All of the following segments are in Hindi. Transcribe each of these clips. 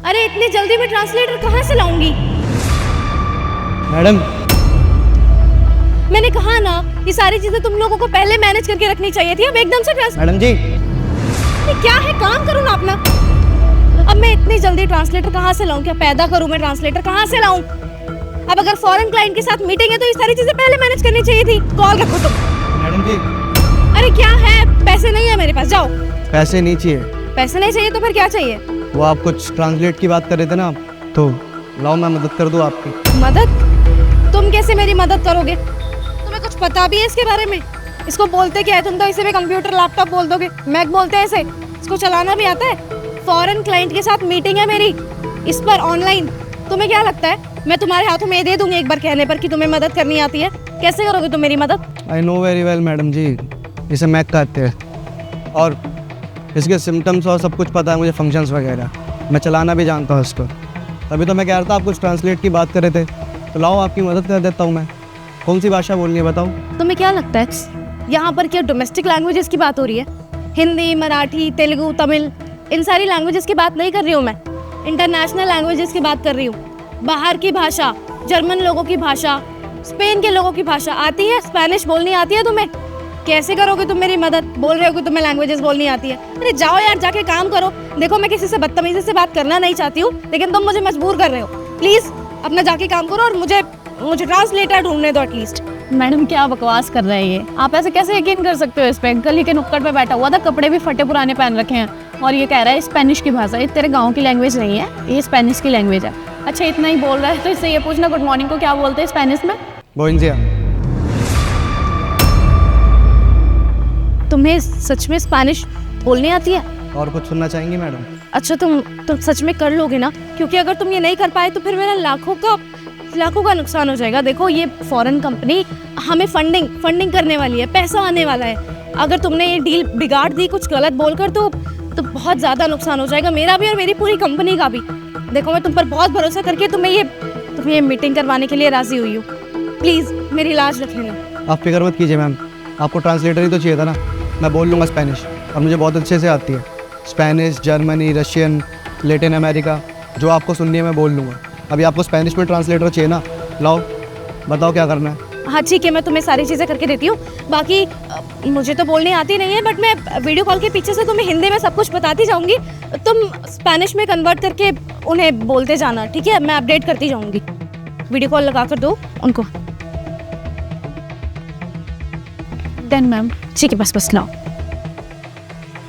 अरे इतनी जल्दी मैं ट्रांसलेटर कहाँ से लाऊंगी? मैडम मैंने कहा ना, ये सारी चीजें तुम लोगों को पहले मैनेज करके रखनी चाहिए थी। अब एकदम से मैडम जी ये क्या है? काम करो ना अपना। अब मैं इतनी जल्दी ट्रांसलेटर कहाँ से लाऊं? क्या पैदा करूं मैं? ट्रांसलेटर कहाँ से लाऊं? अब अगर फॉरेन क्लाइंट के साथ मीटिंग है तो ये सारी चीजें पहले मैनेज करनी चाहिए थी। कॉल रखो तुम। मैडम जी अरे क्या है? पैसे नहीं है मेरे पास, जाओ। पैसे नहीं चाहिए। पैसे नहीं चाहिए तो फिर क्या चाहिए? वो आप कुछ ट्रांसलेट की बात कर रहे थे ना, तो लाओ मैं मदद कर दूँ आपकी। मदद? तुम कैसे मेरी मदद करोगे? तुम्हें कुछ पता भी है इसके बारे में? इसको बोलते क्या है? तुम तो इसे भी कंप्यूटर लैपटॉप बोल दोगे। मैक बोलते हैं इसे। इसको चलाना भी आता है। फॉरेन क्लाइंट के साथ मीटिंग है मेरी, इस पर ऑनलाइन। तुम्हें क्या लगता है मैं तुम्हारे हाथों में दे दूंगी एक बार कहने पर कि तुम्हें मदद करनी आती है? कैसे करोगे तुम मेरी मदद? I know very well madam ji, इसे मैक कहते हैं और इसके सिम्टम्स और सब कुछ पता है मुझे, फंक्शंस वगैरह। मैं चलाना भी जानता हूँ इसको। तभी तो मैं कह रहा था आप कुछ ट्रांसलेट की बात कर रहे थे, तो लाओ आपकी मदद कर देता हूँ मैं। कौन सी भाषा बोलनी है बताओ? तुम्हें क्या लगता है यहाँ पर क्या डोमेस्टिक लैंग्वेजेस की बात हो रही है? हिंदी, मराठी, तेलुगु, तमिल, इन सारी लैंग्वेजेस की बात नहीं कर रही हूँ मैं। इंटरनेशनल लैंग्वेजेस की बात कर रही हूँ। बाहर की भाषा, जर्मन लोगों की भाषा, स्पेन के लोगों की भाषा आती है? स्पेनिश बोलनी आती है तुम्हें? कैसे करोगे तुम मेरी मदद? बोल रहे हो कि तुम्हें लैंग्वेजेस बोलनी आती है। अरे जाओ यार, जाके काम करो। देखो मैं किसी से बदतमीजी से बात करना नहीं चाहती हूँ, लेकिन तुम मुझे मजबूर कर रहे हो। प्लीज अपना जाके काम करो और मुझे ट्रांसलेटर ढूंढने दो एटलीस्ट। मैडम क्या बकवास कर रहे हैं ये? आप ऐसे कैसे यकीन कर सकते हो इस पे? गली के नुक्कड़ पे बैठा हुआ था, कपड़े भी फटे पुराने पहन रखे हैं और ये कह रहा है स्पेनिश की भाषा। ये तेरे गांव की लैंग्वेज नहीं है, ये स्पेनिश की लैंग्वेज है। अच्छा इतना ही बोल रहा है तो इससे ये पूछना गुड मॉर्निंग को क्या बोलते हैं स्पेनिश में? बोइंजिया। तुम्हें सच में स्पेनिश बोलनी आती है? और कुछ सुनना चाहेंगी मैडम? अच्छा तुम सच में कर लोगे ना? क्योंकि अगर तुम ये नहीं कर पाए तो फिर मेरा लाखों का नुकसान हो जाएगा। देखो ये फॉरेन कंपनी हमें फंडिंग करने वाली है, पैसा आने वाला है। अगर तुमने ये डील बिगाड़ दी कुछ गलत बोलकर तो बहुत ज़्यादा नुकसान हो जाएगा, मेरा भी और मेरी पूरी कंपनी का भी। देखो मैं तुम पर बहुत भरोसा करके तुम्हें ये मीटिंग करवाने के लिए राजी हुई हूँ। प्लीज़ मेरी लाज रख लेना। आप फिक्र मत कीजिए मैम, आपको ट्रांसलेटर ही तो चाहिए था ना। मैं बोल लूँगा स्पेनिश और मुझे बहुत अच्छे से आती है। Spanish, Germany, Russian, Latin America, जो आपको सुननी है मैं बोल लूँगा। अभी आपको स्पेनिश में ट्रांसलेटर चाहिए ना? लाओ बताओ क्या करना है। हाँ ठीक है, मैं तुम्हें सारी चीज़ें करके देती हूँ। बाकी मुझे तो बोलनी आती नहीं है, बट मैं वीडियो कॉल के पीछे से तुम्हें हिंदी में सब कुछ बताती जाऊँगी। तुम स्पेनिश में कन्वर्ट करके उन्हें बोलते जाना, ठीक है? मैं अपडेट करती जाऊँगी। वीडियो कॉल लगा कर दो उनको। Done ma'am. ठीक है, बस लाओ।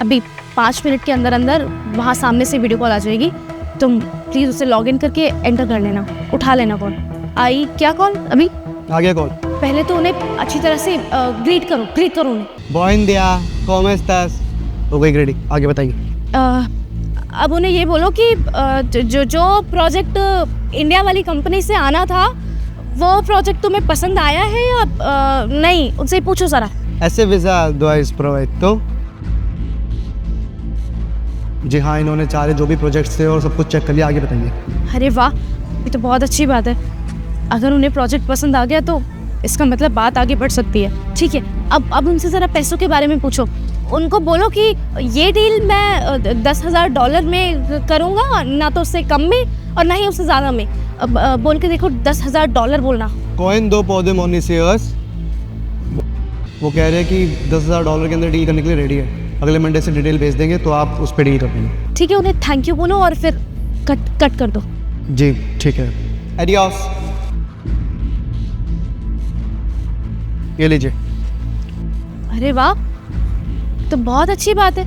अभी 5 मिनट के अंदर अंदर वहाँ सामने से वीडियो कॉल आ जाएगी। तुम प्लीज़ उसे लॉग इन करके एंटर कर लेना, उठा लेना कॉल। आई क्या कॉल? अभी आ गया कॉल। पहले तो उन्हें अच्छी तरह से ग्रीट करो उन्हें। बोइंदिया, ¿cómo estás? हो गई रेडी, आगे बताइए। अब उन्हें ये बोलो कि जो प्रोजेक्ट इंडिया वाली कंपनी से आना था वो प्रोजेक्ट तुम्हें पसंद आया है या नहीं? उनसे पूछो ज़रा। ऐसे वीज़ा द्वाइस प्रोवाइड तो? जी हाँ, इन्होंने सारे जो भी प्रोजेक्ट्स थे और सब कुछ चेक कर लिया। आगे बताइए। अरे वाह, ये तो बहुत अच्छी बात है। अगर उन्हें प्रोजेक्ट पसंद आ गया तो इसका मतलब बात आगे बढ़ सकती है। ठीक है, अब उनसे ज़रा पैसों के बारे में पूछो। उनको बोलो कि ये डील मैं $10,000 में करूँगा, ना तो उससे कम में और ना ही उससे ज़्यादा में। अब बोल के देखो, $10,000 बोलना। कॉइन दो पौधे मोनिसियस। वो कह रहे हैं कि $10,000 के अंदर डील करने के लिए रेडी है। अगले मंडे से डिटेल भेज देंगे तो आप उस पर डील कर लेंगे। ठीक है, उन्हें थैंक यू बोलो और फिर कट कर दो। जी ठीक है, एडियोस। ये लीजिए। अरे वाह, तो बहुत अच्छी बात है।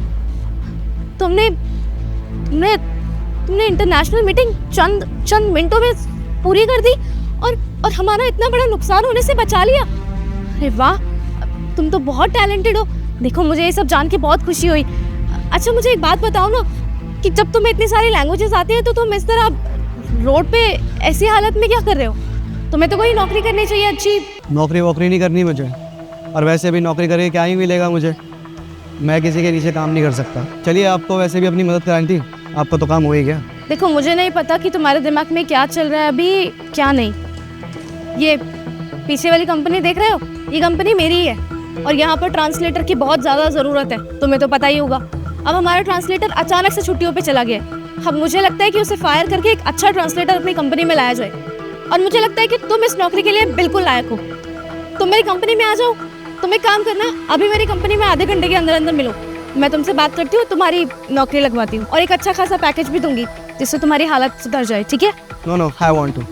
तुमने इंटरनेशनल मीटिंग चंद मिनटों में पूरी कर दी और हमारा इतना बड़ा नुकसान होने से बचा लिया। अरे वाह, तुम तो बहुत टैलेंटेड हो। देखो मुझे ये सब जान के बहुत खुशी हुई। अच्छा मुझे एक बात बताओ ना कि जब तुम्हें इतनी सारी लैंग्वेजेस आती हैं तो तुम इस तरह रोड पे ऐसी हालत में क्या कर रहे हो? तुम्हें तो कोई नौकरी करनी चाहिए अच्छी। नौकरी वोकरी नहीं करनी मुझे, और वैसे भी नौकरी करके क्या ही मिलेगा मुझे। मैं किसी के नीचे काम नहीं कर सकता। चलिए, आपको वैसे भी अपनी मदद करानी थी, आपका तो काम हो ही गया। देखो मुझे नहीं पता कि तुम्हारे दिमाग में क्या चल रहा है अभी, क्या नहीं। ये पीछे वाली कंपनी देख रहे हो, ये कंपनी मेरी है और यहाँ पर ट्रांसलेटर की बहुत ज़्यादा ज़रूरत है। तुम्हें तो पता ही होगा। अब हमारा ट्रांसलेटर अचानक से छुट्टियों पे चला गया। अब मुझे लगता है कि उसे फायर करके एक अच्छा ट्रांसलेटर अपनी कंपनी में लाया जाए, और मुझे लगता है कि तुम इस नौकरी के लिए बिल्कुल लायक हो। तुम मेरी कंपनी में आ जाओ। तुम एक काम करना, अभी मेरी कंपनी में आधे घंटे के अंदर अंदर मिलो, मैं तुमसे बात करती हूँ, तुम्हारी नौकरी लगवाती हूँ और एक अच्छा खासा पैकेज भी दूंगी जिससे तुम्हारी हालत सुधर जाए, ठीक है? नो आई वांट टू,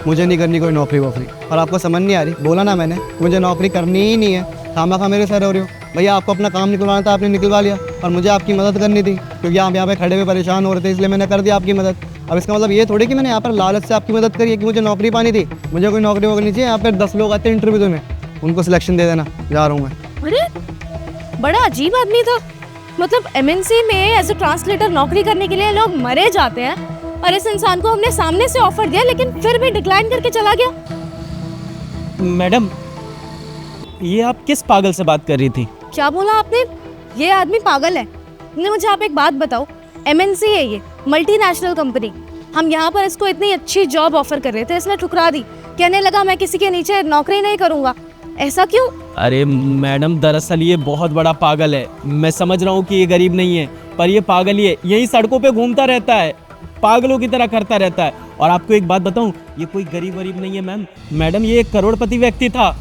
मुझे नहीं करनी कोई नौकरी वोकरी। और आपको समझ नहीं आ रही, बोला ना मैंने, मुझे नौकरी करनी ही नहीं है। खामा मेरे सर हो रही हो भैया, आपको अपना काम निकलवाना था, आपने निकलवा लिया, और मुझे आपकी मदद करनी थी क्योंकि आप यहाँ पे खड़े हुए परेशान हो रहे थे, इसलिए मैंने कर दिया आपकी मदद। अब इसका मतलब ये थोड़ी कि मैंने यहाँ पर लालच से आपकी मदद करी है कि मुझे नौकरी पानी थी। मुझे कोई नौकरी वोकरी नहीं चाहिए। यहाँ पर 10 लोग आते हैं इंटरव्यू देने, उनको सिलेक्शन दे देना, जा रहा हूँ मैं। अरे बड़ा अजीब आदमी था, मतलब एमएनसी में एज ए ट्रांसलेटर नौकरी करने के लिए लोग मरे जाते हैं, और इस इंसान को हमने सामने से ऑफर दिया लेकिन फिर भी डिक्लाइन करके चला गया। मैडम, ये आप किस पागल से बात कर रही थी? क्या बोला आपने? ये आदमी पागल है। नहीं, मुझे आप एक बात बताओ, एमएनसी है ये, मल्टीनेशनल कंपनी, हम यहाँ पर इसको इतनी अच्छी जॉब ऑफर कर रहे थे, इसने ठुकरा दी, कहने लगा मैं किसी के नीचे नौकरी नहीं करूँगा। ऐसा क्यों? अरे मैडम, दरअसल ये बहुत बड़ा पागल है। मैं समझ रहा हूँ कि ये गरीब नहीं है, पर ये पागल ही है। यही सड़कों पे घूमता रहता है, पागलों की तरह करता रहता है। और आपको एक बात बताऊं, ये कोई गरीब वरीब नहीं है मैडम, ये एक करोड़पति व्यक्ति था।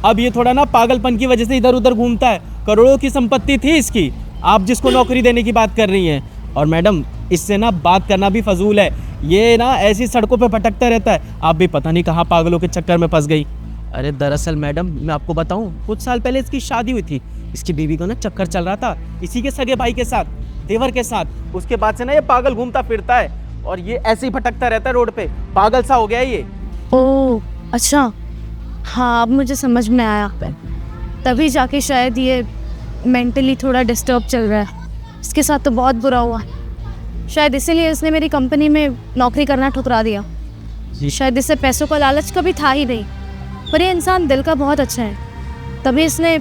अब ये थोड़ा ना पागलपन की वजह से इधर उधर घूमता है। करोड़ों की संपत्ति थी इसकी, आप जिसको नौकरी देने की बात कर रही हैं। और मैडम, इससे ना बात करना भी फजूल है, ये ना ऐसी सड़कों पे भटकता रहता है। आप भी पता नहीं कहाँ पागलों के चक्कर में फंस गई। अरे दरअसल मैडम, मैं आपको बताऊं, कुछ साल पहले इसकी शादी हुई थी। इसकी बीवी को ना चक्कर चल रहा था इसी के सगे भाई के साथ, देवर के साथ। उसके बाद से ना ये पागल घूमता फिरता है और ये ऐसे ही भटकता रहता है रोड पे, पागल सा हो गया है ये। ओह अच्छा, हाँ अब मुझे समझ में आया, तभी जाके शायद ये मेंटली थोड़ा डिस्टर्ब चल रहा है। इसके साथ तो बहुत बुरा हुआ, शायद इसीलिए इसने मेरी कंपनी में नौकरी करना ठुकरा दिया। शायद इससे पैसों का लालच कभी था ही नहीं, पर ये इंसान दिल का बहुत अच्छा है, तभी इसने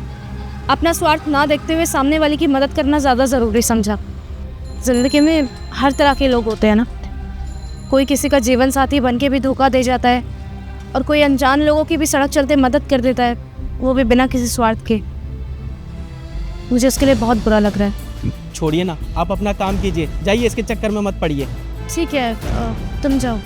अपना स्वार्थ ना देखते हुए सामने वाले की मदद करना ज़्यादा ज़रूरी समझा। ज़िंदगी में हर तरह के लोग होते हैं ना, कोई किसी का जीवन साथी बन के भी धोखा दे जाता है, और कोई अनजान लोगों की भी सड़क चलते मदद कर देता है, वो भी बिना किसी स्वार्थ के। मुझे इसके लिए बहुत बुरा लग रहा है। छोड़िए ना, आप अपना काम कीजिए, जाइए, इसके चक्कर में मत पड़िए। ठीक है, तुम जाओ।